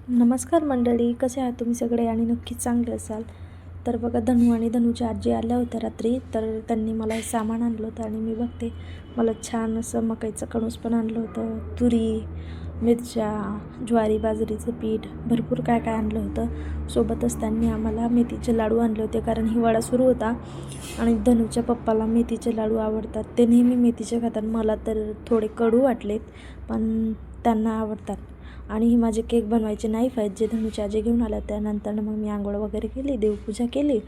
नमस्कार मंडळी, कसे आहात तुम्ही सगळे आणि नक्कीच चांगले असाल. तर बघा, धनू आणि धनूच्या आजी आल्या होत्या रात्री. तर त्यांनी मला हे सामान आणलं होतं आणि मी बघते मला छान असं मकाईचं कणूस पण आणलं होतं, तुरी, मिरच्या, ज्वारी बाजरीचं पीठ, भरपूर काय काय आणलं होतं. सोबतच त्यांनी आम्हाला मेथीचे लाडू आणले होते, कारण हिवाळा सुरू होता आणि धनूच्या पप्पाला मेथीचे लाडू आवडतात. ते नेहमी मेथीचे खातात. मला तर थोडे कडू वाटलेत, पण त्यांना आवडतात. आणि ही माझे केक बनवायचे नाईफ आहेत, जे धनूच्या आजी घेऊन आल्या. त्यानंतर मग मी आंघोळ वगैरे केली, देवपूजा केली.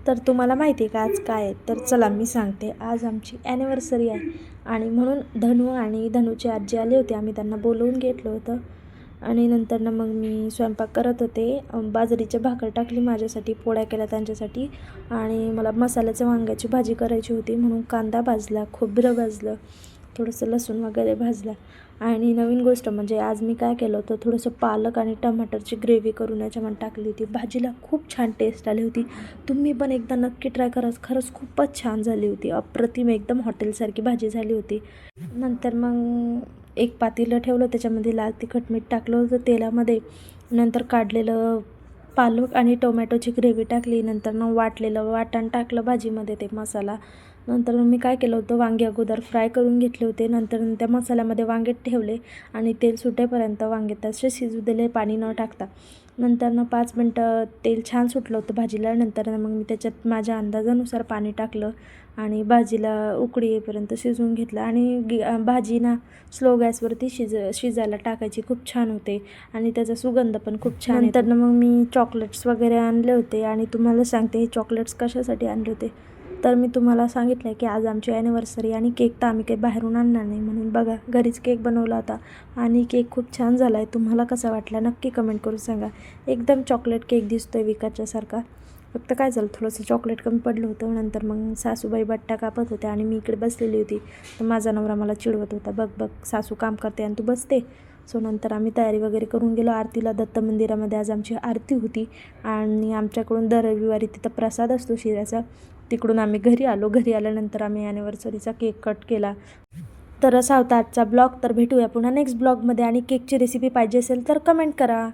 तर तुम्हाला माहिती आहे का आज काय आहे? तर चला मी सांगते. आज आमची ॲनिव्हर्सरी आहे आणि म्हणून धनू आणि धनूची आजी आली होती. आम्ही त्यांना बोलवून घेतलं होतं आणि नंतर मग मी स्वयंपाक करत होते. बाजरीची भाकर टाकली माझ्यासाठी, पोळ्या केल्या त्यांच्यासाठी आणि मला मसाल्याचं वांग्याची भाजी करायची होती, म्हणून कांदा भाजला, खोबरं भाजलं, थोडंसं लसूण वगैरे भाजला. आणि नवीन गोष्ट म्हणजे आज मी काय केलं होतं, थोडंसं पालक आणि टमाटरची ग्रेव्ही करून याच्यामध्ये टाकली होती. भाजीला खूप छान टेस्ट आली होती. तुम्ही पण एकदा नक्की ट्राय करा. खरंच खूपच छान झाली होती, अप्रतिम, एकदम हॉटेलसारखी भाजी झाली होती. नंतर मग एक पातेलं ठेवलं, त्याच्यामध्ये लाल तिखट मीठ टाकलं होतं तेलामध्ये. नंतर काढलेलं पालक आणि टोमॅटोची ग्रेव्ही टाकली. नंतर वाटलेलं वाटण टाकलं भाजीमध्ये, ते मसाला. नंतर मी काय केलं होतं, वांगे अगोदर फ्राय करून घेतले होते. नंतर त्या मसाल्यामध्ये वांगे ठेवले आणि तेल सुटेपर्यंत वांगे तसे शिजू दिले, पाणी न टाकता. नंतर 5 मिनटं तेल छान सुटलं होतं भाजीला. नंतर मग मी त्याच्यात माझ्या अंदाजानुसार पाणी टाकलं आणि भाजीला उकळी येईपर्यंत शिजवून घेतलं. आणि भाजी स्लो गॅसवरती शिजायला टाकायची. खूप छान होते आणि त्याचा सुगंध पण खूप छान. नंतर मग मी चॉकलेट्स वगैरे आणले होते आणि तुम्हाला सांगते हे चॉकलेट्स कशासाठी आणले होते. तर मी तुम्हाला सांगितलं आहे की आज आमची ॲनिव्हर्सरी आणि केक तर आम्ही काही बाहेरून आणणार नाही, म्हणून बघा घरीच केक बनवला होता आणि केक खूप छान झाला आहे. तुम्हाला कसा वाटला नक्की कमेंट करून सांगा. एकदम चॉकलेट केक दिसतो आहे विकतच्यासारखा. फक्त काय झालं, थोडंसं चॉकलेट कमी पडलं होतं. नंतर मग सासूबाई बट्टा कापत होत्या आणि मी इकडे बसलेली होती. तर माझा नवरा मला चिडवत होता, बघ बघ सासू काम करते आणि तू बसते. सो नंतर आम्ही तयारी वगैरे करून गेलो आरतीला. दत्त मंदिरामध्ये आज आमची आरती होती आणि आमच्याकडून दर रविवारी तिथं प्रसाद असतो शिऱ्याचा. तिकडून आम्ही घरी आलो. घरी आल्यानंतर आम्ही ॲनिव्हर्सरीचा केक कट केला. तर असा होता आजचा ब्लॉग. तर भेटूया पुन्हा नेक्स्ट ब्लॉगमध्ये आणि केकची रेसिपी पाहिजे असेल तर कमेंट करा.